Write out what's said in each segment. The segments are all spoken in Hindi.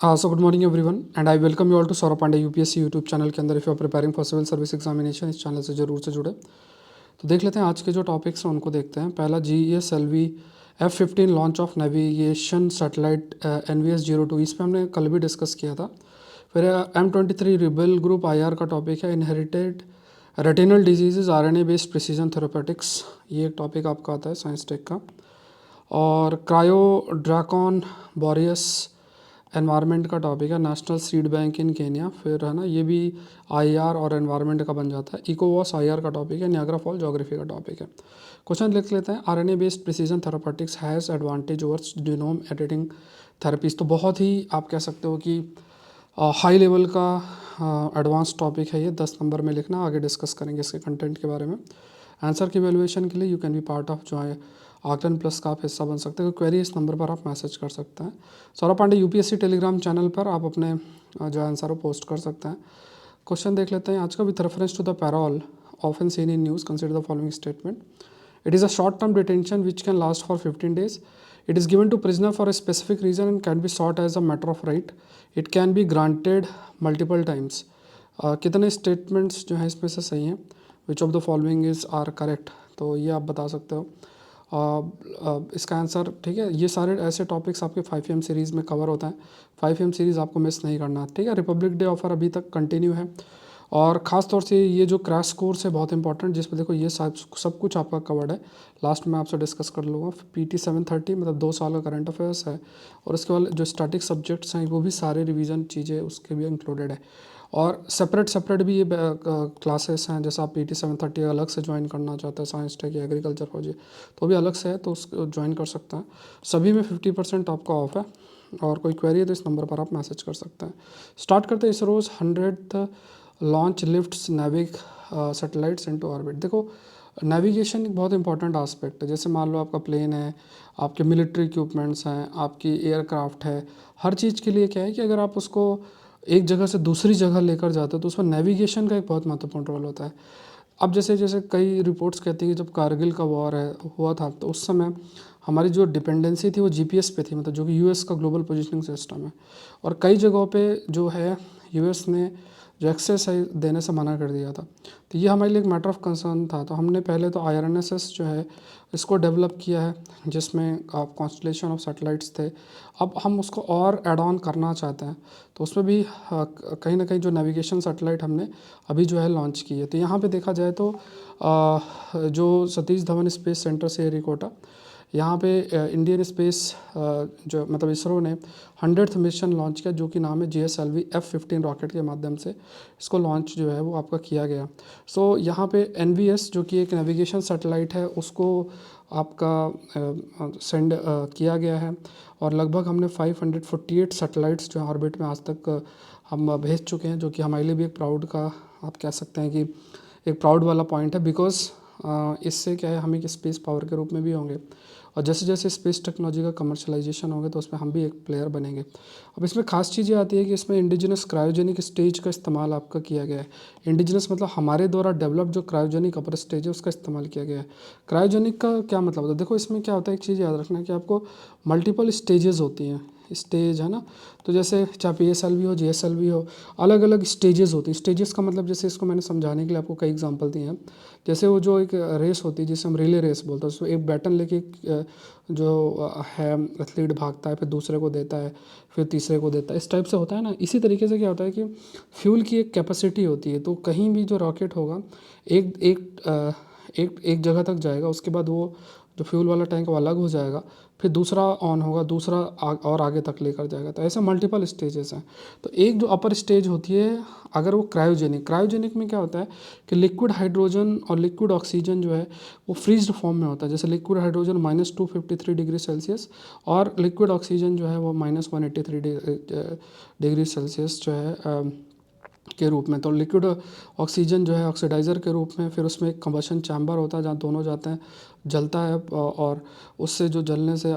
So good morning everyone and I welcome you all to Saurabh Pandey UPSC YouTube channel के अंदर। If you are preparing for civil service examination इस चैनल से जरूर से जुड़े। तो देख लेते हैं आज के जो टॉपिक्स हैं उनको देखते हैं। पहला GESLV F-15 launch of navigation satellite NVS-02, इस पर हमने कल भी डिस्कस किया था। फिर M23 रिबेल ग्रुप IR का टॉपिक है inherited retinal disease RNA based precision therapeutics, ये एक टॉपिक आपका आता है साइंस टेक का। और क्रायो ड्रैकॉन बोरियस एनवायरनमेंट का टॉपिक है नेशनल सीड बैंक इन केनिया। फिर है ना, ये भी IR और एनवायरनमेंट का बन जाता है। इकोवॉस IR का टॉपिक है। नियाग्रा फॉल ज्योग्राफी का टॉपिक है। क्वेश्चन लिख लेते हैं। RNA based precision therapeutics has advantage overs genome editing therapies. तो बहुत ही आप कह सकते हो कि हाई लेवल का एडवांस टॉपिक है ये। 10 नंबर में लिखना, आगे डिस्कस करेंगे इसके कंटेंट के बारे में। आंसर की वैल्यूएशन के लिए you can be part of जो है आकलन प्लस का आप हिस्सा बन सकते हैं। क्वेरी इस नंबर पर आप मैसेज कर सकते हैं। Saurabh Pandey UPSC Telegram channel पर आप अपने जो आंसर वो पोस्ट कर सकते हैं। क्वेश्चन देख लेते हैं आज का। With reference to the parole often seen in news consider the following statement. It is a short term detention which can last for 15 days. It is given to prisoner for a specific reason and can be sought as a matter of right. It can be granted multiple times. कितने स्टेटमेंट्स जो हैं इसमें से सही हैं? Which of the following is are correct, तो ये आप बता सकते हो। इसका आंसर ठीक है। ये सारे ऐसे टॉपिक्स आपके 5M सीरीज़ में कवर होता है। 5M सीरीज़ आपको मिस नहीं करना, ठीक है। रिपब्लिक डे ऑफर अभी तक कंटिन्यू है और ख़ास तौर से ये जो क्रैश कोर्स है बहुत इंपॉर्टेंट, जिसमें देखो ये सब कुछ आपका कवर्ड है। लास्ट में आपसे डिस्कस कर लूँगा। PT 730 मतलब 2 साल का करंट अफेयर्स है और उसके बाद जो स्टैटिक सब्जेक्ट्स हैं वो भी सारे रिवीजन चीज़ें उसके भी इंक्लूडेड है। और सेपरेट भी ये क्लासेस हैं। जैसे आप PT 730 अलग से ज्वाइन करना चाहते हैं, साइंस टेक या एग्रीकल्चर फौजी, तो भी अलग से है, तो उसको ज्वाइन कर सकते हैं। सभी में 50% आपका ऑफ है। और कोई क्वेरी है तो इस नंबर पर आप मैसेज कर सकते हैं। स्टार्ट करते हैं। ISRO's 100th launch lifts NavIC satellites into orbit. देखो नेविगेशन एक बहुत इंपॉर्टेंट आस्पेक्ट है। जैसे मान लो आपका प्लेन है, आपके मिलिट्री इक्विपमेंट्स हैं, आपकी एयरक्राफ्ट है, हर चीज़ के लिए क्या है कि अगर आप उसको एक जगह से दूसरी जगह लेकर जाते हो तो उसमें नेविगेशन का एक बहुत महत्वपूर्ण रोल होता है। अब जैसे जैसे कई रिपोर्ट्स कहती हैं कि जब कारगिल का वॉर है हुआ था तो उस समय हमारी जो डिपेंडेंसी थी वो GPS पे थी, मतलब जो कि US का ग्लोबल पोजीशनिंग सिस्टम है। और कई जगहों पे जो है US ने जो एक्सेस है देने से मना कर दिया था। तो ये हमारे लिए एक मैटर ऑफ कंसर्न था। तो हमने पहले तो IRNSS जो है इसको डेवलप किया है, जिसमें आप कॉन्स्टलेशन ऑफ सैटेलाइट्स थे। अब हम उसको और ऐड ऑन करना चाहते हैं, तो उसमें भी कहीं ना कहीं जो नेविगेशन सैटेलाइट हमने अभी जो है लॉन्च की है। तो यहाँ पे देखा जाए तो जो सतीश धवन स्पेस सेंटर से श्रीहरिकोटा, यहाँ पे इंडियन स्पेस जो मतलब इसरो ने 100th मिशन लॉन्च किया, जो कि नाम है GSLV F-15 रॉकेट के माध्यम से इसको लॉन्च जो है वो आपका किया गया। सो यहाँ पे NVS जो कि एक नेविगेशन सैटेलाइट है उसको आपका सेंड किया गया है। और लगभग हमने 548 सैटेलाइट्स जो ऑर्बिट में आज तक हम भेज चुके हैं, जो कि हमारे लिए भी एक प्राउड का आप कह सकते हैं कि एक प्राउड वाला पॉइंट है। बिकॉज इससे क्या है, हम एक स्पेस पावर के रूप में भी होंगे और जैसे जैसे स्पेस टेक्नोलॉजी का कमर्शलाइजेशन होगा तो उसमें हम भी एक प्लेयर बनेंगे। अब इसमें खास चीज़ ये आती है कि इसमें इंडिजिनस क्रायोजेनिक स्टेज का इस्तेमाल आपका किया गया है। इंडिजिनस मतलब हमारे द्वारा डेवलप जो क्रायोजेनिक अपर स्टेज है उसका इस्तेमाल किया गया है। क्रायोजेनिक का क्या मतलब होता है? देखो इसमें क्या होता है, एक चीज़ याद रखना कि आपको मल्टीपल स्टेजेस होती हैं, स्टेज है ना। तो जैसे चाहे PSLV हो GSLV हो, अलग अलग स्टेजेस होती हैं। स्टेजेस का मतलब जैसे इसको मैंने समझाने के लिए आपको कई एग्जांपल दिए हैं। जैसे वो जो एक रेस होती है जिसे हम रिले रेस बोलते हैं, उसमें एक बैटन लेके जो है एथलीट भागता है, फिर दूसरे को देता है, फिर तीसरे को देता है, इस टाइप से होता है ना। इसी तरीके से क्या होता है कि फ्यूल की एक कैपेसिटी होती है। तो कहीं भी जो रॉकेट होगा एक एक एक जगह तक जाएगा, उसके बाद वो जो फ्यूल वाला टैंक वो अलग हो जाएगा, फिर दूसरा ऑन होगा, दूसरा और आगे तक लेकर जाएगा। तो ऐसे मल्टीपल स्टेजेस हैं। तो एक जो अपर स्टेज होती है, अगर वो क्रायोजेनिक में क्या होता है कि लिक्विड हाइड्रोजन और लिक्विड ऑक्सीजन जो है वो फ्रीज्ड फॉर्म में होता है। जैसे लिक्विड हाइड्रोजन -253 डिग्री सेल्सियस और लिक्विड ऑक्सीजन जो है वो -183 डिग्री सेल्सियस जो है के रूप में। तो लिक्विड ऑक्सीजन जो है ऑक्सीडाइज़र के रूप में, फिर उसमें एक कंबशन चैम्बर होता है जहाँ दोनों जाते हैं, जलता है और उससे जो जलने से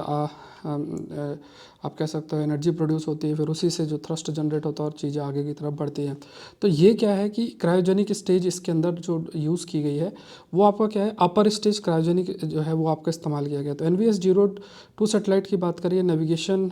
आप कह सकते हो एनर्जी प्रोड्यूस होती है, फिर उसी से जो थ्रस्ट जनरेट होता है और चीज़ें आगे की तरफ बढ़ती हैं। तो ये क्या है कि क्रायोजेनिक स्टेज इसके अंदर जो यूज़ की गई है वो आपका क्या है, अपर स्टेज क्रायोजेनिक जो है वो आपका इस्तेमाल किया गया। तो NVS-02 सैटेलाइट की बात करिए, navigation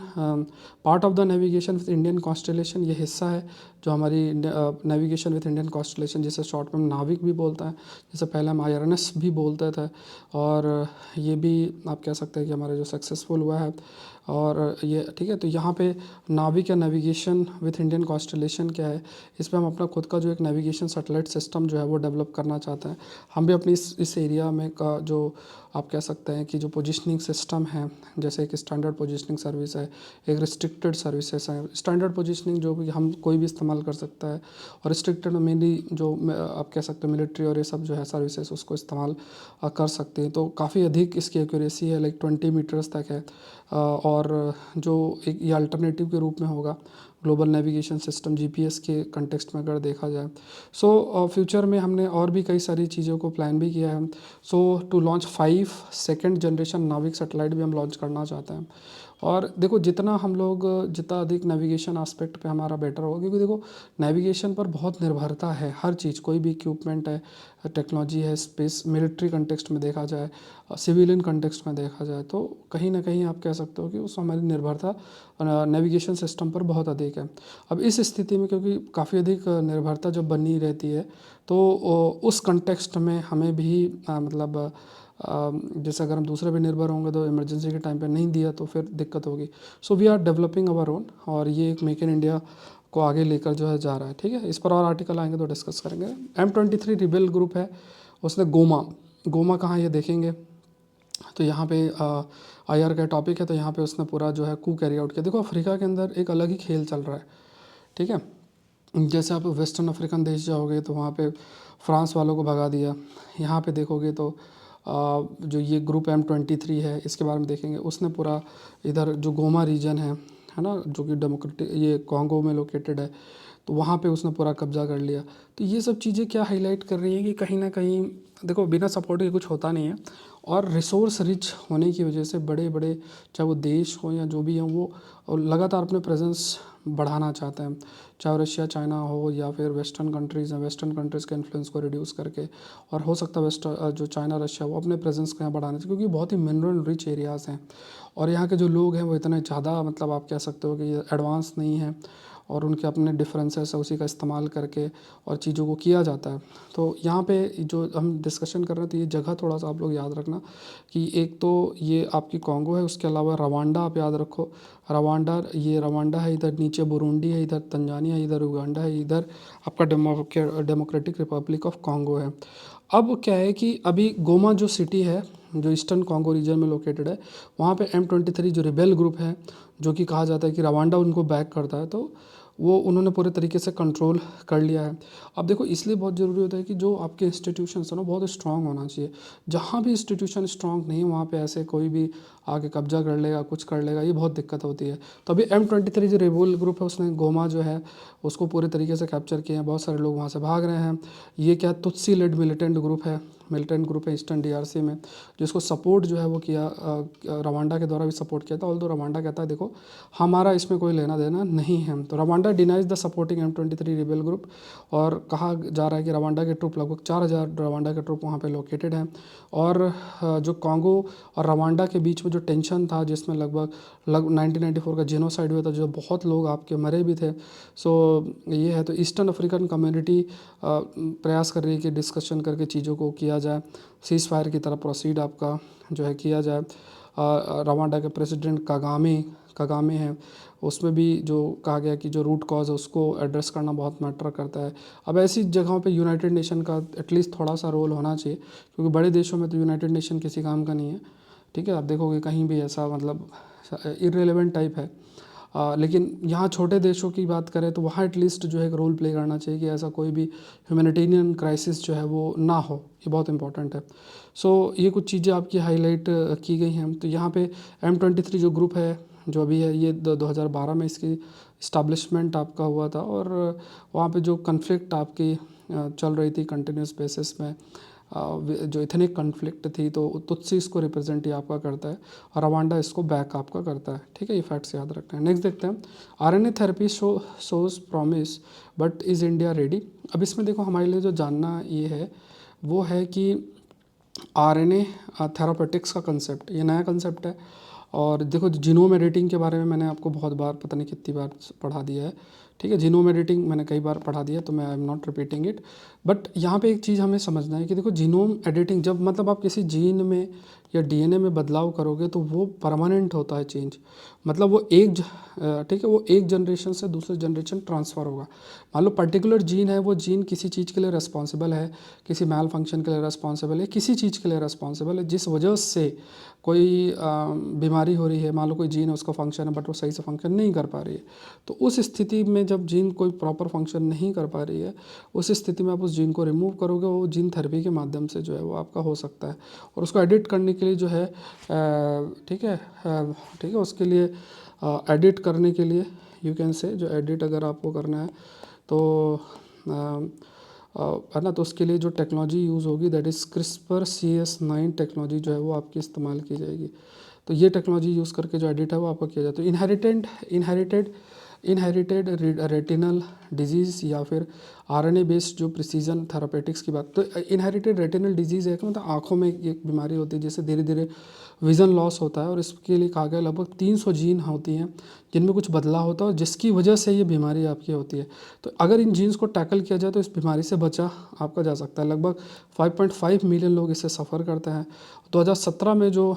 part of the navigation with Indian constellation, ये हिस्सा है जो हमारी नेविगेशन विथ इंडियन कॉन्स्टलेशन, जिसे शॉर्ट में नाविक भी बोलता है, जिसे पहले हम IRNS भी बोलते थे। और ये भी आप कह सकते हैं कि हमारा जो सक्सेसफुल हुआ है और ये ठीक है। तो यहाँ पे नाविक या नेविगेशन विथ इंडियन कॉन्स्टलेशन क्या है, इस पे हम अपना खुद का जो एक नेविगेशन सैटेलाइट सिस्टम जो है वो डेवलप करना चाहते हैं। हम भी अपनी इस एरिया में का जो आप कह सकते हैं कि जो पोजीशनिंग सिस्टम है, जैसे एक स्टैंडर्ड पोजीशनिंग सर्विस है, एक रिस्ट्रिक्टेड सर्विसेज है। स्टैंडर्ड पोजीशनिंग जो भी हम कोई भी इस्तेमाल कर सकता है, और रिस्ट्रिक्टेड मेनली जो आप कह सकते हैं मिलिट्री और ये सब जो है सर्विसेज उसको इस्तेमाल कर सकते हैं। तो काफ़ी अधिक इसकी एक्यूरेसी है, लाइक 20 मीटर्स तक है। और जो एक ये अल्टरनेटिव के रूप में होगा ग्लोबल नेविगेशन सिस्टम GPS के कंटेक्स्ट में अगर देखा जाए। सो फ्यूचर में हमने और भी कई सारी चीज़ों को प्लान भी किया है। सो टू लॉन्च 5 सेकेंड जनरेशन नाविक सैटेलाइट भी हम लॉन्च करना चाहते हैं। और देखो जितना हम लोग जितना अधिक नेविगेशन एस्पेक्ट पे हमारा बेटर होगा, क्योंकि देखो नेविगेशन पर बहुत निर्भरता है हर चीज़, कोई भी इक्विपमेंट है, टेक्नोलॉजी है, स्पेस मिलिट्री कंटेक्स्ट में देखा जाए, सिविलियन कंटेक्स्ट में देखा जाए, तो कहीं ना कहीं आप कह सकते हो कि उस हमारी निर्भरता नेविगेशन सिस्टम पर बहुत अधिक है। अब इस स्थिति में क्योंकि काफ़ी अधिक निर्भरता जब बनी रहती है, तो उस कंटेक्स्ट में हमें भी मतलब जैसे अगर हम दूसरे पे निर्भर होंगे तो इमरजेंसी के टाइम पे नहीं दिया तो फिर दिक्कत होगी। So we are developing our own, और ये एक मेक इन इंडिया को आगे लेकर जो है जा रहा है। ठीक है, इस पर और आर्टिकल आएंगे तो डिस्कस करेंगे। M23 रिबेल ग्रुप है, उसने गोमा कहाँ ये देखेंगे। तो यहाँ पे IR का टॉपिक है, तो यहाँ पे उसने पूरा जो है कू कैरी आउट किया। देखो अफ्रीका के अंदर एक अलग ही खेल चल रहा है। ठीक है, जैसे आप वेस्टर्न अफ्रीकन देश जाओगे तो वहाँ पे फ्रांस वालों को भगा दिया। यहाँ पे देखोगे तो जो ये ग्रुप M23 है इसके बारे में देखेंगे, उसने पूरा इधर जो गोमा रीजन है ना, जो कि डेमोक्रेटिक ये कॉन्गो में लोकेटेड है, तो वहाँ पे उसने पूरा कब्जा कर लिया। तो ये सब चीज़ें क्या हाईलाइट कर रही हैं कि कहीं ना कहीं देखो बिना सपोर्ट के कुछ होता नहीं है, और रिसोर्स रिच होने की वजह से बड़े बड़े चाहे वो देश हो या जो भी हो, वो लगातार अपने प्रेजेंस बढ़ाना चाहते हैं, चाहे रशिया चाइना हो या फिर वेस्टर्न कंट्रीज़ हैं। वेस्टर्न कंट्रीज़ के इन्फ्लुएंस को रिड्यूस करके, और हो सकता है जो चाइना रशिया वो अपने प्रेजेंस को यहाँ बढ़ाने से, क्योंकि बहुत ही मिनरल रिच एरियाज़ हैं और यहाँ के जो लोग हैं वो इतने ज़्यादा मतलब आप कह सकते हो कि एडवांस नहीं हैं, और उनके अपने डिफरेंसेस है उसी का इस्तेमाल करके और चीज़ों को किया जाता है। तो यहाँ पे जो हम डिस्कशन कर रहे हैं, तो ये जगह थोड़ा सा आप लोग याद रखना कि एक तो ये आपकी कॉन्गो है, उसके अलावा रवांडा आप याद रखो। रवांडा है, इधर नीचे बुरुंडी है, इधर तंजानिया है, इधर उगांडा है, इधर आपका डेमोक्रेटिक रिपब्लिक ऑफ कॉन्गो है। अब क्या है कि अभी गोमा जो सिटी है जो ईस्टर्न कॉन्गो रीजन में लोकेटेड है, वहाँ पे M23 जो रिबेल ग्रुप है, जो कि कहा जाता है कि रवांडा उनको बैक करता है, तो वो उन्होंने पूरे तरीके से कंट्रोल कर लिया है। अब देखो इसलिए बहुत ज़रूरी होता है कि जो आपके इंस्टीट्यूशंस है ना बहुत स्ट्रांग होना चाहिए। जहाँ भी इंस्टीट्यूशन स्ट्रांग नहीं वहाँ पे ऐसे कोई भी आके कब्जा कर लेगा, कुछ कर लेगा, ये बहुत दिक्कत होती है। तो अभी M23 जो रेबल ग्रुप है उसने गोमा जो है उसको पूरे तरीके से कैप्चर किया है, बहुत सारे लोग वहाँ से भाग रहे हैं। ये क्या तुत्सी लेड मिलिटेंट ग्रुप है ईस्टर्न DRC में, जिसको सपोर्ट जो है वो किया रवांडा के द्वारा भी सपोर्ट किया था। ऑल्दो रवांडा कहता है देखो हमारा इसमें कोई लेना देना नहीं है। तो Rwanda denies the supporting M23 rebel group, और कहा जा रहा है कि रवांडा के ट्रुप लगभग 4000 रवांडा के ट्रुप वहाँ पे लोकेटेड हैं। और जो कॉन्गो और रवांडा के बीच में जो टेंशन था, जिसमें लगभग 1994 का जेनोसाइड हुआ था, जो बहुत लोग आपके मरे भी थे। सो ये है, तो ईस्टर्न अफ्रीकन कम्युनिटी प्रयास कर रही है कि डिस्कशन करके चीज़ों को किया जाए, सीज़ फायर की तरफ प्रोसीड आपका जो है किया जाए। रवांडा के प्रेसिडेंट कागामे हैं, उसमें भी जो कहा गया कि जो रूट कॉज है उसको एड्रेस करना बहुत मैटर करता है। अब ऐसी जगहों पे यूनाइटेड नेशन का एटलीस्ट थोड़ा सा रोल होना चाहिए, क्योंकि बड़े देशों में तो यूनाइटेड नेशन किसी काम का नहीं है। ठीक है, आप देखोगे कहीं भी ऐसा मतलब इररिलेवेंट टाइप है। लेकिन यहाँ छोटे देशों की बात करें तो वहाँ एटलीस्ट जो है एक रोल प्ले करना चाहिए कि ऐसा कोई भी ह्यूमैनिटेरियन क्राइसिस जो है वो ना हो, ये बहुत इंपॉर्टेंट है। सो ये कुछ चीज़ें आपकी हाईलाइट की गई हैं। तो यहाँ पे M23 जो ग्रुप है जो अभी है, ये 2012 में इसकी इस्टेब्लिशमेंट आपका हुआ था, और वहाँ पे जो कन्फ्लिक्ट आपकी चल रही थी कंटिन्यूस बेसिस में, जो इथनिक कन्फ्लिक्ट थी, तो तुत्सी इसको रिप्रेजेंट ये आपका करता है और रवांडा इसको बैक आपका करता है। ठीक है, ये फैक्ट्स याद रखते हैं। नेक्स्ट देखते हैं, RNA therapy shows promise but is India ready. अब इसमें देखो हमारे लिए जो जानना ये है वो है कि आरएनए थेरापेटिक्स का कंसेप्ट, ये नया कंसेप्ट है। और देखो जीनोम एडिटिंग के बारे में मैंने आपको बहुत बार, पता नहीं कितनी बार पढ़ा दिया है। ठीक है, जीनोम एडिटिंग मैंने कई बार पढ़ा दिया, तो मैं I am not repeating it. But यहाँ पे एक चीज़ हमें समझना है कि देखो जीनोम एडिटिंग जब मतलब आप किसी जीन में या डीएनए में बदलाव करोगे तो वो परमानेंट होता है चेंज। मतलब वो ठीक है, वो एक जनरेशन से दूसरे जनरेशन ट्रांसफ़र होगा। मान लो पर्टिकुलर जीन है, वो जीन किसी चीज़ के लिए रिस्पॉन्सिबल है, किसी मैल फंक्शन के लिए रिस्पॉन्सिबल है, किसी चीज़ के लिए रिस्पॉन्सिबल है, जिस वजह से कोई बीमारी हो रही है। मान लो कोई जीन है, उसका फंक्शन है बट वो सही से फंक्शन नहीं कर पा रही है। तो उस स्थिति में जब जीन कोई प्रॉपर फंक्शन नहीं कर पा रही है, उस स्थिति में आप उस जीन को रिमूव करोगे, वो जीन थेरेपी के माध्यम से जो है वो आपका हो सकता है। और उसको एडिट करने के लिए जो है ठीक है, ठीक है, उसके लिए एडिट करने के लिए यू कैन से, जो एडिट अगर आपको करना है तो है ना, तो उसके लिए जो टेक्नोलॉजी यूज़ होगी that is CRISPR CS9 technology जो है वो आपकी इस्तेमाल की जाएगी। तो ये टेक्नोलॉजी यूज़ करके जो एडिट है वो आपको किया जाता है। इनहेरिटेड रेटिनल डिजीज़ या फिर आरएनए बेस्ड जो प्रिसीजन थेरापेटिक्स की बात, तो इनहेरिटेड रेटिनल डिजीज़ है कि मतलब आँखों में एक बीमारी होती है जिससे धीरे धीरे विज़न लॉस होता है। और इसके लिए कहा गया लगभग 300 जीन होती हैं जिनमें कुछ बदलाव होता है और जिसकी वजह से ये बीमारी आपकी होती है। तो अगर इन जीन्स को टैकल किया जाए तो इस बीमारी से बचा आपका जा सकता है। लगभग 5.5 मिलियन लोग इससे सफ़र करते हैं। 2017 में जो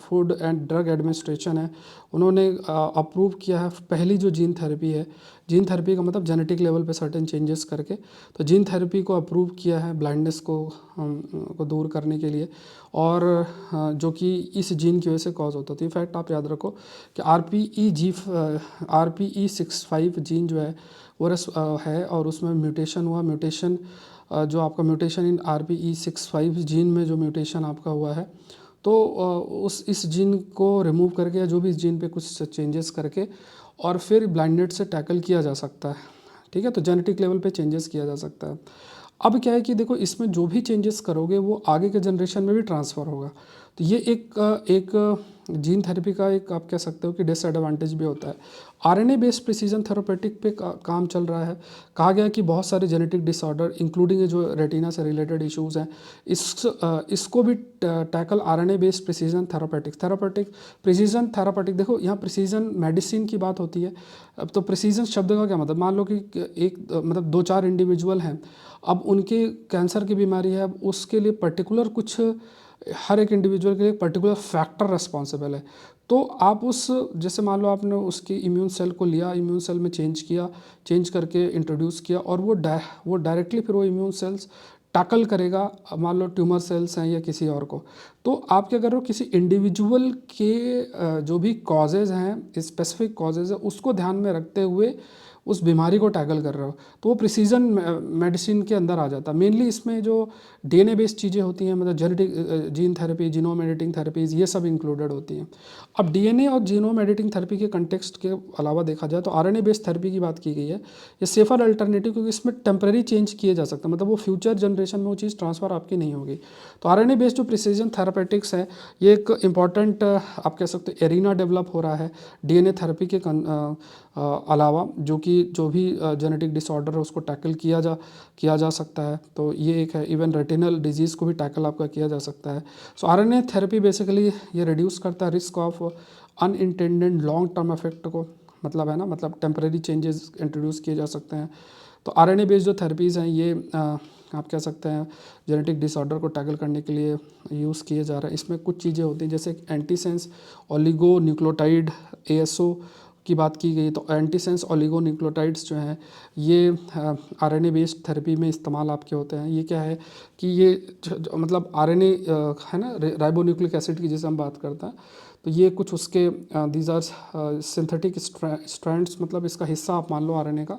फूड एंड ड्रग एडमिनिस्ट्रेशन है, उन्होंने अप्रूव किया है पहली जो जीन थेरेपी है। जीन थेरेपी का मतलब जेनेटिक लेवल पे सर्टेन चेंजेस करके, तो जीन थेरेपी को अप्रूव किया है ब्लाइंडनेस को दूर करने के लिए, और जो कि इस जीन की वजह से कॉज होता था। इनफैक्ट आप याद रखो कि RPE65 जीन जो है वो है, और उसमें म्यूटेशन हुआ। म्यूटेशन जो आपका म्यूटेशन इन RPE65 जीन में जो म्यूटेशन आपका हुआ है, तो इस जीन को रिमूव करके या जो भी इस जीन पे कुछ चेंजेस करके और फिर ब्लाइंडनेस से टैकल किया जा सकता है। ठीक है, तो जेनेटिक लेवल पे चेंजेस किया जा सकता है। अब क्या है कि देखो इसमें जो भी चेंजेस करोगे वो आगे के जनरेशन में भी ट्रांसफ़र होगा। तो ये एक जीन थेरेपी का एक आप कह सकते हो कि डिसएडवांटेज भी होता है। आरएनए बेस्ड प्रिसीजन थेरापेटिक पे काम चल रहा है। कहा गया कि बहुत सारे जेनेटिक डिसऑर्डर इंक्लूडिंग जो रेटिना से रिलेटेड इश्यूज़ हैं, इसको भी tackle RNA based precision precision therapeutic. देखो यहाँ प्रिसीजन मेडिसिन की बात होती है। अब तो प्रिसीजन शब्द का क्या मतलब, मान लो कि एक मतलब 2-4 इंडिविजुअल हैं, अब उनके कैंसर की बीमारी है, अब उसके लिए पर्टिकुलर कुछ, हर एक इंडिविजुअल के लिए पर्टिकुलर फैक्टर रिस्पॉन्सिबल है। तो आप उस, जैसे मान लो आपने उसकी इम्यून सेल को लिया, इम्यून सेल में चेंज करके इंट्रोड्यूस किया, और वो डायरेक्टली फिर वो इम्यून सेल्स टैकल करेगा, मान लो ट्यूमर सेल्स हैं या किसी और को। तो आप क्या कर रहे हो, किसी इंडिविजुअल के जो भी कॉजेज़ हैं, स्पेसिफिक कॉजेज़ है, उसको ध्यान में रखते हुए उस बीमारी को टैकल कर रहे हो, तो वो प्रिसीजन मेडिसिन के अंदर आ जाता है। मेनली इसमें जो डीएनए बेस्ड चीज़ें होती हैं, मतलब genetic gene therapy, genome editing therapies, ये सब इंक्लूडेड होती हैं। अब डीएनए और जीनोम एडिटिंग थेरेपी के कंटेक्स्ट के अलावा देखा जाए तो आरएनए बेस्ड थेरेपी की बात की गई है। ये सेफर अल्टरनेटिव, क्योंकि इसमें टेम्परेरी चेंज किए जा सकता है, मतलब वो फ्यूचर जनरेशन में वो चीज़ ट्रांसफ़र आपकी नहीं होगी। तो आरएनए बेस्ड जो प्रिसीजन थेरापेटिक्स है, ये एक इंपॉर्टेंट आप कह सकते हो एरिना डेवलप हो रहा है डीएनए थेरेपी के अलावा, जो भी जेनेटिक डिसऑर्डर है उसको टैकल किया जा सकता है। तो ये एक है। इवन रेटिनल डिजीज़ को भी टैकल आपका किया जा सकता है। सो आरएनए थेरेपी बेसिकली ये रिड्यूस करता है risk of unintended long term effect को, मतलब है ना, मतलब टेम्परेरी चेंजेस इंट्रोड्यूस किए जा सकते हैं। तो आरएनए बेस्ड जो थेरेपीज़ हैं, ये आप कह सकते हैं जेनेटिक डिसऑर्डर को टैकल करने के लिए यूज़ किए जा रहे हैं। इसमें कुछ चीज़ें होती हैं, जैसे एंटीसेंस ओलिगोन्यूक्लियोटाइड ASO की बात की गई, तो एंटीसेंस ओलिगोन्यूक्लियोटाइड्स जो हैं, ये आरएनए बेस्ड थेरेपी में इस्तेमाल आपके होते हैं। ये क्या है कि ये मतलब आरएनए है ना, राइबोन्यूक्लिक एसिड की जैसे हम बात करते हैं, तो ये कुछ उसके दीज आर सिंथेटिक स्ट्रैंड्स, मतलब इसका हिस्सा आप मान लो आरएनए का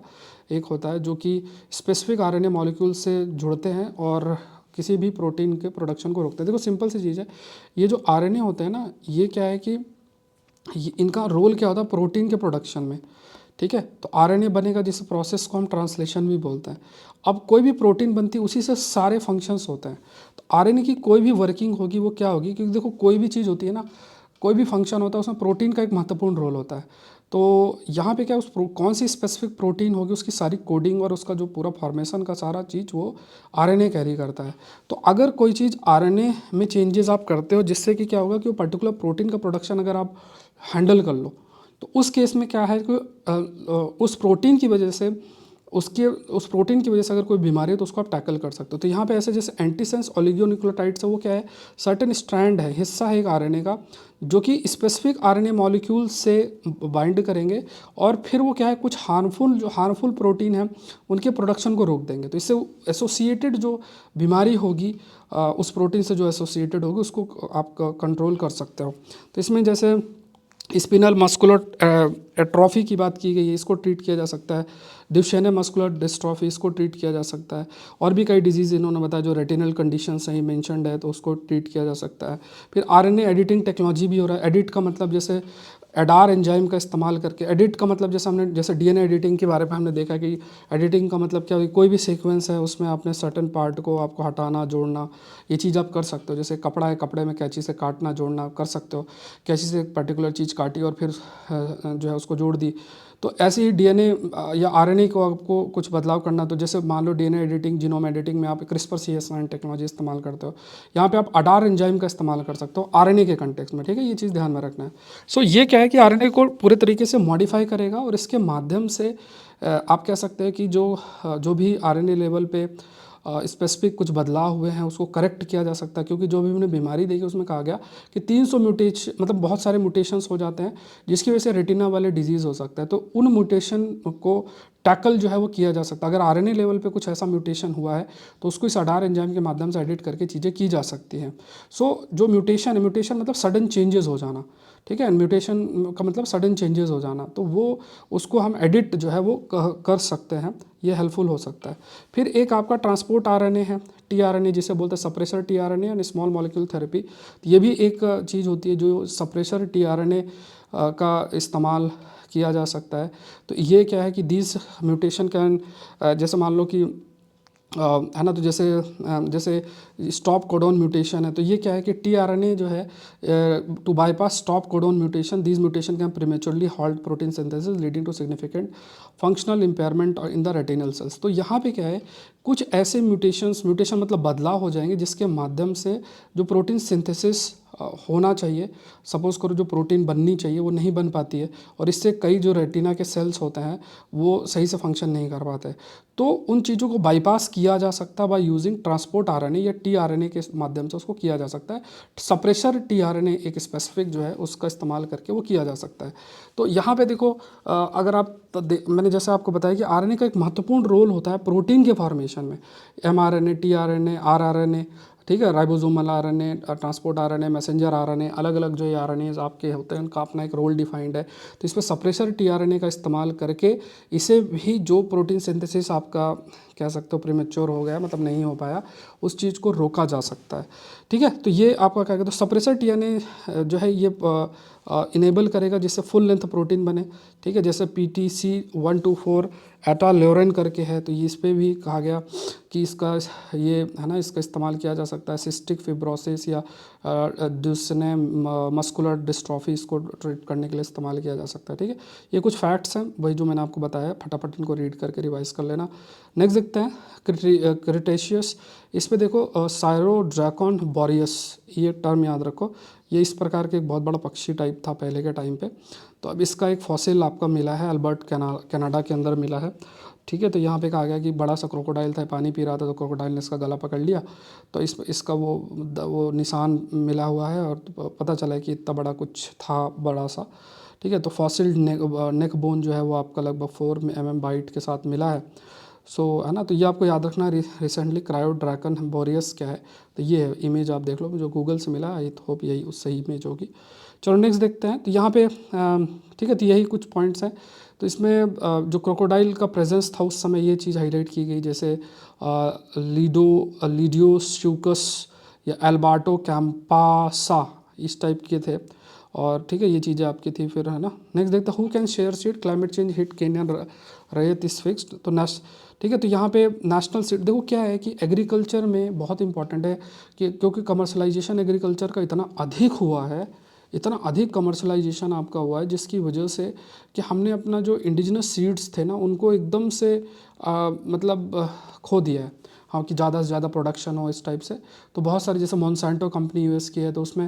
एक होता है जो कि स्पेसिफिक आरएनए मॉलिक्यूल से जुड़ते हैं और किसी भी प्रोटीन के प्रोडक्शन को रोकते हैं। देखो सिंपल सी चीज़ है, ये जो आरएनए होते हैं ना, ये क्या है कि इनका रोल क्या होता है प्रोटीन के प्रोडक्शन में। ठीक है। तो आरएनए बनेगा, जिस प्रोसेस को हम ट्रांसलेशन भी बोलते हैं। अब कोई भी प्रोटीन बनती है उसी से सारे फंक्शंस होते हैं। तो आरएनए की कोई भी वर्किंग होगी वो क्या होगी, क्योंकि देखो कोई भी चीज़ होती है ना, कोई भी फंक्शन होता है उसमें प्रोटीन का एक महत्वपूर्ण रोल होता है। तो यहाँ पे क्या कौन सी स्पेसिफिक प्रोटीन होगी, उसकी सारी कोडिंग और उसका जो पूरा फॉर्मेशन का सारा चीज़ वो आरएनए कैरी करता है। तो अगर कोई चीज़ आरएनए में चेंजेस आप करते हो, जिससे कि क्या होगा कि वो पर्टिकुलर प्रोटीन का प्रोडक्शन अगर आप हैंडल कर लो, तो उस केस में क्या है कि उस प्रोटीन की वजह से उस प्रोटीन की वजह से अगर कोई बीमारी है तो उसको आप टैकल कर सकते हो। तो यहाँ पे ऐसे जैसे एंटीसेंस ओलिगोन्यूक्लियोटाइड्स है, वो क्या है, सर्टेन स्ट्रैंड है, हिस्सा है एक आरएनए का, जो कि स्पेसिफिक आरएनए मॉलिक्यूल से बाइंड करेंगे और फिर वो क्या है, कुछ हार्मफुल प्रोटीन है उनके प्रोडक्शन को रोक देंगे। तो इससे एसोसिएटेड जो बीमारी होगी उस प्रोटीन से जो एसोसिएटेड होगी उसको आप कंट्रोल कर सकते हो। तो इसमें जैसे स्पिनल मस्कुलर एट्रॉफी की बात की गई है, इसको ट्रीट किया जा सकता है। दुशेने मस्कुलर डिस्ट्रॉफी, इसको ट्रीट किया जा सकता है। और भी कई डिजीज़ इन्होंने बताया, जो रेटिनल कंडीशंस हैं मेंशनड है, तो उसको ट्रीट किया जा सकता है। फिर आरएनए एडिटिंग टेक्नोलॉजी भी हो रहा है। एडिट का मतलब जैसे एडार एंजाइम का इस्तेमाल करके, एडिट का मतलब जैसे डीएनए एडिटिंग के बारे में हमने देखा कि एडिटिंग का मतलब क्या है, कोई भी सीक्वेंस है उसमें आपने सर्टेन पार्ट को आपको हटाना जोड़ना, ये चीज़ आप कर सकते हो। जैसे कपड़ा है, कपड़े में कैंची से काटना जोड़ना कर सकते हो। कैंची से एक पर्टिकुलर चीज़ काटी और फिर जो है उसको जोड़ दी। तो ऐसे ही डीएनए या आरएनए को आपको कुछ बदलाव करना, तो जैसे मान लो डीएनए एडिटिंग, जीनोम एडिटिंग में आप क्रिस्पर CS9 टेक्नोलॉजी इस्तेमाल करते हो, यहाँ पे आप अडार एंजाइम का इस्तेमाल कर सकते हो आरएनए के कंटेक्स्ट में। ठीक है, ये चीज़ ध्यान में रखना है। सो ये क्या है कि आरएनए को पूरे तरीके से मॉडिफाई करेगा और इसके माध्यम से आप कह सकते हैं कि जो भी आरएनए लेवल पे स्पेसिफिक कुछ बदलाव हुए हैं उसको करेक्ट किया जा सकता है। क्योंकि जो भी हमने बीमारी देखी उसमें कहा गया कि 300 म्यूटेशन, मतलब बहुत सारे म्यूटेशंस हो जाते हैं जिसकी वजह से रेटिना वाले डिजीज़ हो सकता है। तो उन म्यूटेशन को टैकल जो है वो किया जा सकता है। अगर आरएनए लेवल पे कुछ ऐसा म्यूटेशन हुआ है तो उसको इस अडार एंजाइम के माध्यम से एडिट करके चीज़ें की जा सकती हैं। सो जो म्यूटेशन है, म्यूटेशन मतलब सडन चेंजेस हो जाना, ठीक है, म्यूटेशन का मतलब सडन चेंजेस हो जाना, तो वो उसको हम एडिट जो है वो कर सकते हैं, ये हेल्पफुल हो सकता है। फिर एक आपका ट्रांसपोर्ट आरएनए है, टीआरएनए जिसे बोलते हैं, suppressor tRNA and small molecule therapy. ये भी एक चीज़ होती है जो सप्रेसर टीआरएनए का इस्तेमाल किया जा सकता है। तो ये क्या है कि दिस म्यूटेशन कैन, जैसे मान लो कि है ना, तो जैसे स्टॉप कोडोन म्यूटेशन है, तो ये क्या है कि टीआरएनए जो है to bypass stop codon mutation, these mutation can prematurely halt protein synthesis leading to significant functional impairment in the retinal cells. तो यहाँ पे क्या है, कुछ ऐसे म्यूटेशन मतलब बदलाव हो जाएंगे जिसके माध्यम से जो प्रोटीन सिंथेसिस होना चाहिए, सपोज करो जो प्रोटीन बननी चाहिए वो नहीं बन पाती है, और इससे कई जो रेटिना के सेल्स होते हैं वो सही से फंक्शन नहीं कर पाते। तो उन चीज़ों को बाईपास किया जा सकता है बाय यूजिंग ट्रांसपोर्ट आरएनए या टीआरएनए के माध्यम से उसको किया जा सकता है। सप्रेशर टीआरएनए एक स्पेसिफिक जो है उसका इस्तेमाल करके वो किया जा सकता है। तो यहाँ पे देखो, अगर आप मैंने जैसे आपको बताया कि आरएनए का एक महत्वपूर्ण रोल होता है प्रोटीन के फॉर्मेशन में, एमआरएनए, टीआरएनए, आरआरएनए, ठीक है, ribosomal RNA, transport RNA, messenger RNA, अलग अलग जो ये आरएनएज आपके होते हैं उनका अपना एक रोल डिफाइंड है। तो इसमें सप्रेशर टीआरएनए का इस्तेमाल करके इसे भी जो प्रोटीन सिंथेसिस आपका कह सकते हो प्रीमेच्योर हो गया, मतलब नहीं हो पाया, उस चीज़ को रोका जा सकता है। ठीक है, तो ये आपका क्या कहते हैं, सप्रेशर टीआरएनए जो है ये इनेबल करेगा जिससे फुल लेंथ प्रोटीन बने। ठीक है, जैसे PTC124 एटाल्योरेन करके है, तो इस पर भी कहा गया कि इसका ये है ना, इसका इस्तेमाल किया जा सकता है सिस्टिक फिब्रोसिस या दुश्मने मस्कुलर डिस्ट्रॉफी, इसको ट्रीट करने के लिए इस्तेमाल किया जा सकता है। ठीक है, ये कुछ फैक्ट्स हैं वही जो मैंने आपको बताया, फटाफट इनको रीड करके रिवाइज कर लेना। नेक्स्ट देखते हैं क्रिटेशियस। इस पे देखो सायरोड्रैकन बोरियस, ये टर्म याद रखो, ये इस प्रकार के एक बहुत बड़ा पक्षी टाइप था पहले के टाइम पे। तो अब इसका एक फॉसिल आपका मिला है, अल्बर्ट कनाडा के अंदर मिला है। ठीक है, तो यहाँ पे कहा गया कि बड़ा सा क्रोकोडाइल था, पानी पी रहा था, तो क्रोकोडाइल ने इसका गला पकड़ लिया, तो इसका वो निशान मिला हुआ है और पता चला है कि इतना बड़ा कुछ था, बड़ा सा। ठीक है, तो फॉसिल नेक बोन जो है वो आपका लगभग 4 mm बाइट के साथ मिला है। सो है ना, तो ये आपको याद रखना है। रिसेंटली क्रायोड्रैकन बोरियस क्या है, तो ये है इमेज, आप देख लो जो गूगल से मिला, आई होप यही उससे इमेज होगी। चलो नेक्स्ट देखते हैं। तो यहाँ पे ठीक है, तो यही कुछ पॉइंट्स हैं। तो इसमें जो क्रोकोडाइल का प्रेजेंस था उस समय ये चीज़ हाईलाइट की गई, जैसे लीडियोस्यूकस या एल्बार्टो कैम्पासा इस टाइप के थे। और ठीक है, ये चीज़ें आपकी थी। फिर है ना, नेक्स्ट देखते who can share seed climate change hit Kenya रैयत इज फिक्स्ड। तो ठीक है, तो यहाँ पे नेशनल सीड देखो क्या है कि एग्रीकल्चर में बहुत इंपॉर्टेंट है कि क्योंकि कमर्शलाइजेशन एग्रीकल्चर का इतना अधिक हुआ है, इतना अधिक कमर्शलाइजेशन आपका हुआ है, जिसकी वजह से कि हमने अपना जो इंडिजिनस सीड्स थे ना उनको एकदम से मतलब खो दिया है। हाँ, कि ज़्यादा से ज़्यादा प्रोडक्शन हो इस टाइप से। तो बहुत सारी, जैसे मॉन्सेंटो कंपनी यूएस की है, तो उसमें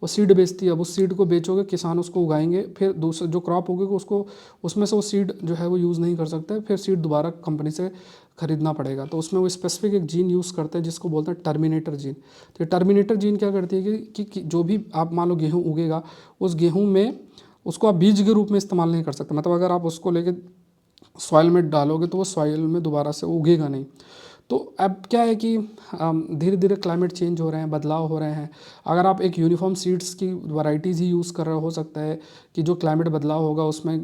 वो सीड बेचती है। अब उस सीड को बेचोगे, किसान उसको उगाएंगे, फिर दूसरा जो क्रॉप होगी उसको उसमें से वो सीड जो है वो यूज़ नहीं कर सकते, फिर सीड दोबारा कंपनी से खरीदना पड़ेगा। तो उसमें वो स्पेसिफिक एक जीन यूज़ करते हैं जिसको बोलते हैं टर्मिनेटर जीन। तो ये टर्मिनेटर जीन क्या करती है कि जो भी आप मान लो गेहूँ उगेगा, उस गेहूँ में उसको आप बीज के रूप में इस्तेमाल नहीं कर सकते। मतलब अगर आप उसको लेके सॉइल में डालोगे तो वो सॉइल में दोबारा से उगेगा नहीं। तो अब क्या है कि धीरे धीरे क्लाइमेट चेंज हो रहे हैं, बदलाव हो रहे हैं। अगर आप एक यूनिफॉर्म सीड्स की वैरायटीज़ ही यूज़ कर रहे हो सकता है कि जो क्लाइमेट बदलाव होगा उसमें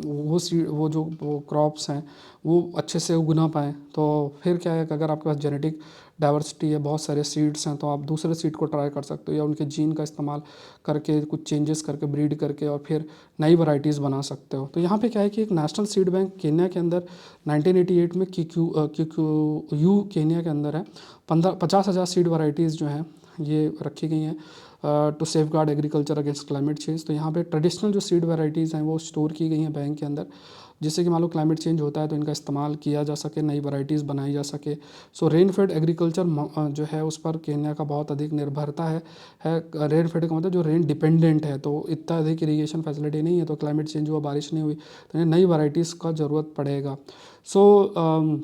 वो क्रॉप्स हैं वो अच्छे से उग ना पाएँ। तो फिर क्या है कि अगर आपके पास जेनेटिक डाइवर्सिटी है, बहुत सारे सीड्स हैं, तो आप दूसरे सीड को ट्राई कर सकते हो या उनके जीन का इस्तेमाल करके कुछ चेंजेस करके ब्रीड करके और फिर नई वैरायटीज़ बना सकते हो। तो यहाँ पे क्या है कि एक नेशनल सीड बैंक केन्या के अंदर 1988 में क्यू केन्या के अंदर है। 50,000 सीड वैरायटीज़ जो हैं ये रखी गई हैं to safeguard agriculture against climate change. तो यहाँ पे ट्रेडिशनल जो सीड वैरायटीज़ हैं वो स्टोर की गई हैं बैंक के अंदर, जिससे कि मान लो क्लाइमेट चेंज होता है तो इनका इस्तेमाल किया जा सके, नई वैरायटीज़ बनाई जा सके। सो रेन फेड एग्रीकल्चर जो है उस पर केन्या का बहुत अधिक निर्भरता है। रेन फेड का मतलब जो रेन डिपेंडेंट है, तो इतना अधिक इरीगेशन फैसिलिटी नहीं है, तो क्लाइमेट चेंज हुआ, बारिश नहीं हुई, तो इन्हें नई वैरायटीज़ का ज़रूरत पड़ेगा। सो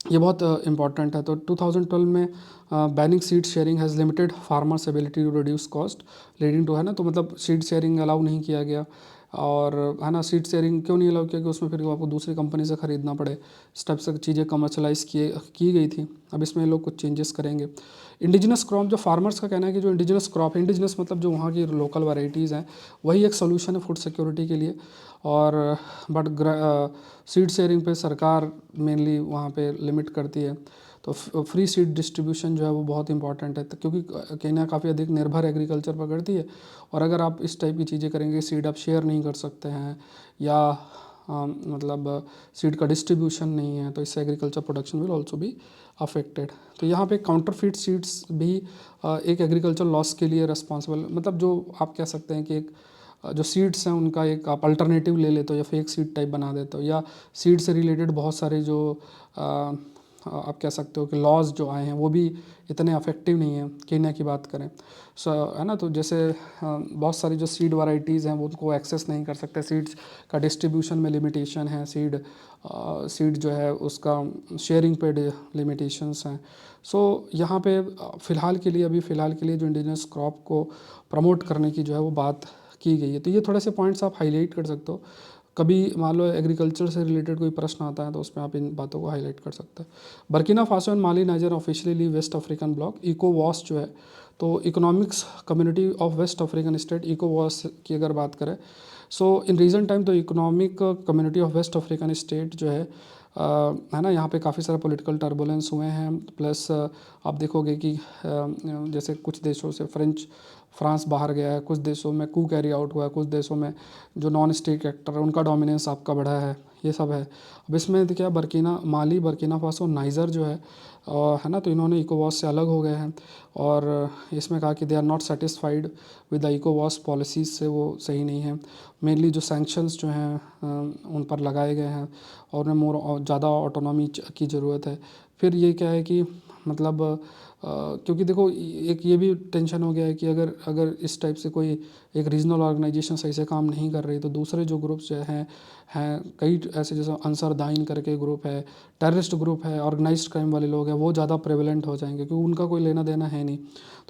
ये बहुत इंपॉर्टेंट है। तो 2012 में banning seed sharing has limited farmers ability to reduce cost leading to, है ना, तो मतलब सीड शेयरिंग अलाउ नहीं किया गया। और है ना, सीड शेयरिंग क्यों नहीं अलाउ किया कि उसमें फिर आपको दूसरी कंपनी से ख़रीदना पड़े, इस टाइप से चीज़ें कमर्शलाइज़ की गई थी। अब इसमें लोग कुछ चेंजेस करेंगे। इंडिजिनस क्रॉप, जो फार्मर्स का कहना है कि जो इंडिजिनस क्रॉप, इंडिजिनस मतलब जो वहाँ की लोकल वैरायटीज़ हैं, वही एक सोल्यूशन है फूड सिक्योरिटी के लिए। और बट सीड शेयरिंग पे सरकार मेनली वहाँ पे लिमिट करती है। तो फ्री सीड डिस्ट्रीब्यूशन जो है वो बहुत इंपॉर्टेंट है, तो क्योंकि केन्या काफ़ी अधिक निर्भर एग्रीकल्चर पर करती है। और अगर आप इस टाइप की चीज़ें करेंगे, सीड आप शेयर नहीं कर सकते हैं या मतलब सीड का डिस्ट्रीब्यूशन नहीं है, तो इससे agriculture production will also be affected. तो यहाँ पे काउंटरफीट सीड्स भी एक एग्रीकल्चर लॉस के लिए रिस्पॉन्सिबल, मतलब जो आप कह सकते हैं कि एक जो सीड्स हैं उनका एक आप अल्टरनेटिव ले लेते हो या फेक सीड टाइप बना देते हो, या सीड से रिलेटेड बहुत सारे जो आप कह सकते हो कि लॉज जो आए हैं वो भी इतने अफेक्टिव नहीं हैं केन्या की बात करें। है ना, तो जैसे बहुत सारी जो सीड वैरायटीज़ हैं वो उनको एक्सेस नहीं कर सकते, सीड्स का डिस्ट्रीब्यूशन में लिमिटेशन है, सीड जो है उसका शेयरिंग पे लिमिटेशंस हैं। यहाँ पे फ़िलहाल के लिए जो इंडिजिनस क्रॉप को प्रमोट करने की जो है वो बात की गई है। तो ये थोड़े से पॉइंट्स आप हाईलाइट कर सकते हो। कभी मान लो एग्रीकल्चर से रिलेटेड कोई प्रश्न आता है तो उसमें आप इन बातों को हाईलाइट कर सकते हैं। Burkina Faso and Mali Niger officially leave West African bloc. इकोवॉस जो है, तो economics community of West African state, इकोवॉस की अगर बात करें, सो इन रीसेंट टाइम तो economic community of West African state जो है ना, यहाँ पे काफ़ी सारे पॉलिटिकल टर्बुलेंस हुए हैं। प्लस आप देखोगे कि जैसे कुछ देशों से फ्रांस बाहर गया है, कुछ देशों में कू कैरी आउट हुआ है, कुछ देशों में जो नॉन स्टेट एक्टर है उनका डोमिनेंस आपका बढ़ा है, ये सब है। अब इसमें क्या, बर्किना फासो, नाइजर जो है ना, तो इन्होंने इकोवॉस से अलग हो गए हैं। और इसमें कहा कि they are not satisfied with the इकोवॉस पॉलिसीज़ से, वो सही नहीं है। मेनली जो सैंक्शंस जो हैं उन पर लगाए गए हैं और उन्हें ज़्यादा ऑटोनॉमी की ज़रूरत है। फिर ये क्या है कि मतलब क्योंकि देखो एक ये भी टेंशन हो गया है कि अगर इस टाइप से कोई एक रीजनल ऑर्गेनाइजेशन सही से काम नहीं कर रही, तो दूसरे जो ग्रुप्स जो हैं कई ऐसे, जैसे अंसर दाइन करके ग्रुप है, टेररिस्ट ग्रुप है, ऑर्गेनाइज्ड क्राइम वाले लोग हैं, वो ज़्यादा प्रेवलेंट हो जाएंगे क्योंकि उनका कोई लेना देना है नहीं।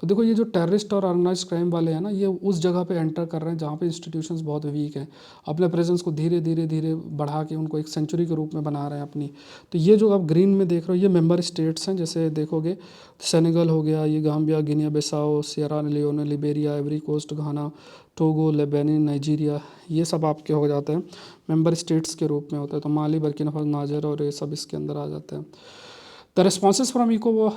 तो देखो ये जो टेररिस्ट और ऑर्गेनाइज्ड क्राइम वाले हैं ना, ये उस जगह पे एंटर कर रहे हैं जहाँ पे इंस्टीट्यूशंस बहुत वीक हैं, अपने प्रेजेंस को धीरे धीरे धीरे बढ़ा के उनको एक सेंचुरी के रूप में बना रहे हैं अपनी। तो ये जो आप ग्रीन में देख रहे हो ये मेंबर स्टेट्स हैं, जैसे देखोगे सेनेगल हो गया, ये Gambia, Guinea Bissau, Sierra Leone, Liberia, Ivory Coast, Ghana, Togo, Lebanon, Nigeria, ये सब आपके हो जाते हैं मेंबर स्टेट्स के रूप में होता है। तो माली, बर्किना फासो, नाइजर और ये सब इसके अंदर आ जाते हैं। द रिस्पॉन्सेज फ्रॉम इको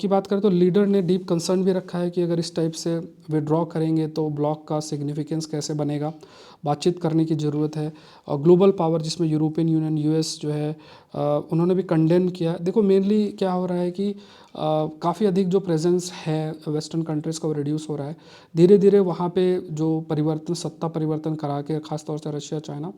की बात करें तो लीडर ने डीप कंसर्न भी रखा है कि अगर इस टाइप से विड्रॉ करेंगे तो ब्लॉक का सिग्निफिकेंस कैसे बनेगा, बातचीत करने की ज़रूरत है। और ग्लोबल पावर जिसमें यूरोपियन यूनियन, यूएस जो है, उन्होंने भी कंडेम किया। देखो मेनली क्या हो रहा है कि काफ़ी अधिक जो प्रेजेंस है वेस्टर्न कंट्रीज़ का वो रिड्यूस हो रहा है। धीरे धीरे वहाँ पे जो परिवर्तन, सत्ता परिवर्तन करा के, खासतौर से रशिया, चाइना,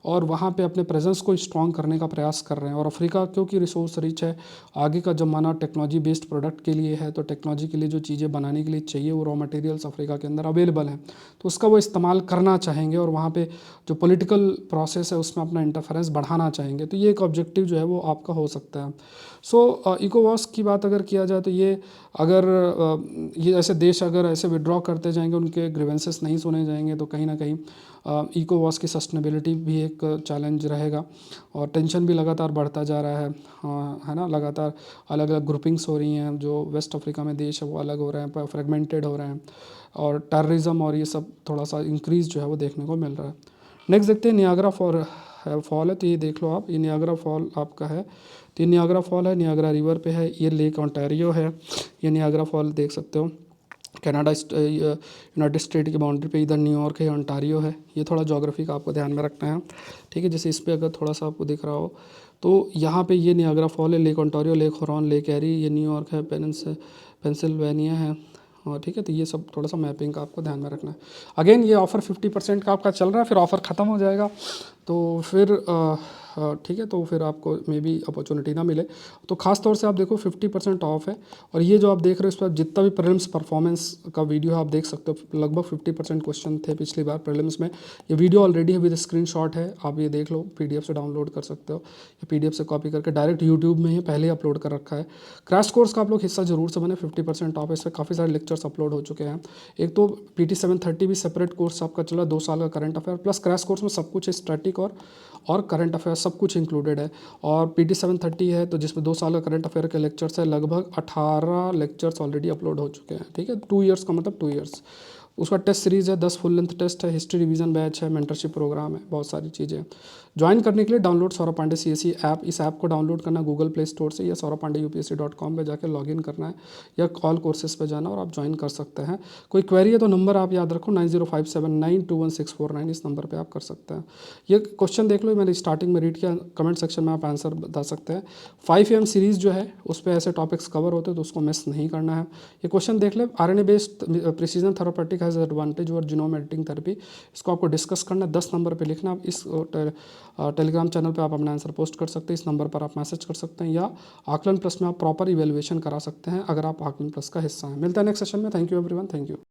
और वहाँ पे अपने प्रेजेंस को स्ट्रॉन्ग करने का प्रयास कर रहे हैं। और अफ्रीका क्योंकि रिसोर्स रिच है, आगे का ज़माना टेक्नोलॉजी बेस्ड प्रोडक्ट के लिए है, तो टेक्नोलॉजी के लिए जो चीज़ें बनाने के लिए चाहिए वो रॉ मटेरियल्स अफ्रीका के अंदर अवेलेबल हैं, तो उसका वो इस्तेमाल करना चाहेंगे और वहाँ पे जो पॉलिटिकल प्रोसेस है उसमें अपना इंटरफेरेंस बढ़ाना चाहेंगे। तो ये एक ऑब्जेक्टिव जो है वो आपका हो सकता है। सो इकोवॉस की बात अगर किया जाए तो ये अगर ये ऐसे देश अगर ऐसे विड्रॉ करते जाएंगे, उनके ग्रीवेंसेस नहीं सुने जाएंगे, तो कहीं ना कहीं इकोवॉस की सस्टेनेबिलिटी भी एक चैलेंज रहेगा। और टेंशन भी लगातार बढ़ता जा रहा है, है ना। लगातार अलग अलग ग्रुपिंग्स हो रही हैं, जो वेस्ट अफ्रीका में देश है वो अलग हो रहे हैं, फ्रेगमेंटेड हो रहे हैं, और टेररिज्म और ये सब थोड़ा सा इंक्रीज़ जो है वो देखने को मिल रहा है। नेक्स्ट देखते हैं नियाग्रा फॉल है, तो ये देख लो आप, ये नियाग्रा फॉल आपका है। तो ये नियाग्रा फॉल है, नियाग्रा रिवर पे है, ये लेक ओंटारियो है। ये नियाग्रा फॉल देख सकते हो, कनाडा यूनाइटेड स्टेट की बाउंड्री पे इधर न्यूयॉर्क है, ओंटारियो है। ये थोड़ा ज्योग्राफी का आपको ध्यान में रखना है, ठीक है। जैसे इस पे अगर थोड़ा सा आपको दिख रहा हो तो यहाँ पे ये नियाग्रा फॉल है, lake Ontario, lake Huron, lake Erie, ये न्यूयॉर्क है, पेंसिल्वेनिया है, और ठीक है। तो ये सब थोड़ा सा मैपिंग का आपको ध्यान में रखना है। अगेन ये ऑफ़र 50% का आपका चल रहा है, फिर ऑफ़र ख़त्म हो जाएगा, तो फिर ठीक है, तो फिर आपको मे बी अपॉर्चुनिटी ना मिले। तो खास तौर से आप देखो 50% ऑफ है, और ये जो आप देख रहे हो इस पर जितना भी प्रीलिम्स परफॉर्मेंस का वीडियो आप देख सकते हो, लगभग 50% क्वेश्चन थे पिछली बार प्रीलिम्स में। ये वीडियो ऑलरेडी है, विद स्क्रीनशॉट है, आप ये देख लो, पीडीएफ से डाउनलोड कर सकते हो, या पीडीएफ से कॉपी करके डायरेक्ट यूट्यूब में ही पहले अपलोड कर रखा है। क्रैश कोर्स का आप लोग हिस्सा जरूर से बने, 50% ऑफ है, इसमें काफ़ी सारे लेक्चर्स अपलोड हो चुके हैं। एक तो PT730 भी सेपरेट कोर्स आपका चला, 2 साल का current affair, plus crash course में सब कुछ है, स्टैटिक और करंट अफेयर सब कुछ इंक्लूडेड है। और PT730 है तो जिसमें 2 साल का करंट अफेयर के लेक्चर्स है, लगभग 18 लेक्चर्स ऑलरेडी अपलोड हो चुके हैं, ठीक है। 2 ईयर्स का मतलब 2 ईयर्स। उसका टेस्ट सीरीज़ है, 10 फुल लेंथ टेस्ट है, हिस्ट्री रिवीजन बैच है, मेंटरशिप प्रोग्राम है, बहुत सारी चीज़ें। ज्वाइन करने के लिए download Saurabh Pandey CSE app, इस ऐप को डाउनलोड करना गूगल प्ले स्टोर से, या sauravpandeyupsc.com पे जाकर लॉगिन करना है, या कॉल कोर्सेज पे जाना और आप ज्वाइन कर सकते हैं। कोई क्वेरी है तो नंबर आप याद रखो 9057921649, इस नंबर पर आप कर सकते हैं। ये क्वेश्चन देख लो, मैंने स्टार्टिंग में रीड किया, कमेंट सेक्शन में आप आंसर बता सकते हैं। 5 AM सीरीज़ जो है उस पर ऐसे टॉपिक्स कवर होते हैं, तो उसको मिस नहीं करना है। ये क्वेश्चन देख ले, RNA based precision therapeutic has advantage और जीनोम एडिटिंग थेरेपी, इसको आपको डिस्कस करना है, 10 नंबर पे लिखना। आप इस टेलीग्राम चैनल पे आप अपना आंसर पोस्ट कर सकते हैं, इस नंबर पर आप मैसेज कर सकते हैं, या आकलन प्लस में आप प्रॉपर इवेल्युएशन करा सकते हैं अगर आप आकलन प्लस का हिस्सा हैं। मिलता है नेक्स्ट सेशन में। Thank you everyone, thank you.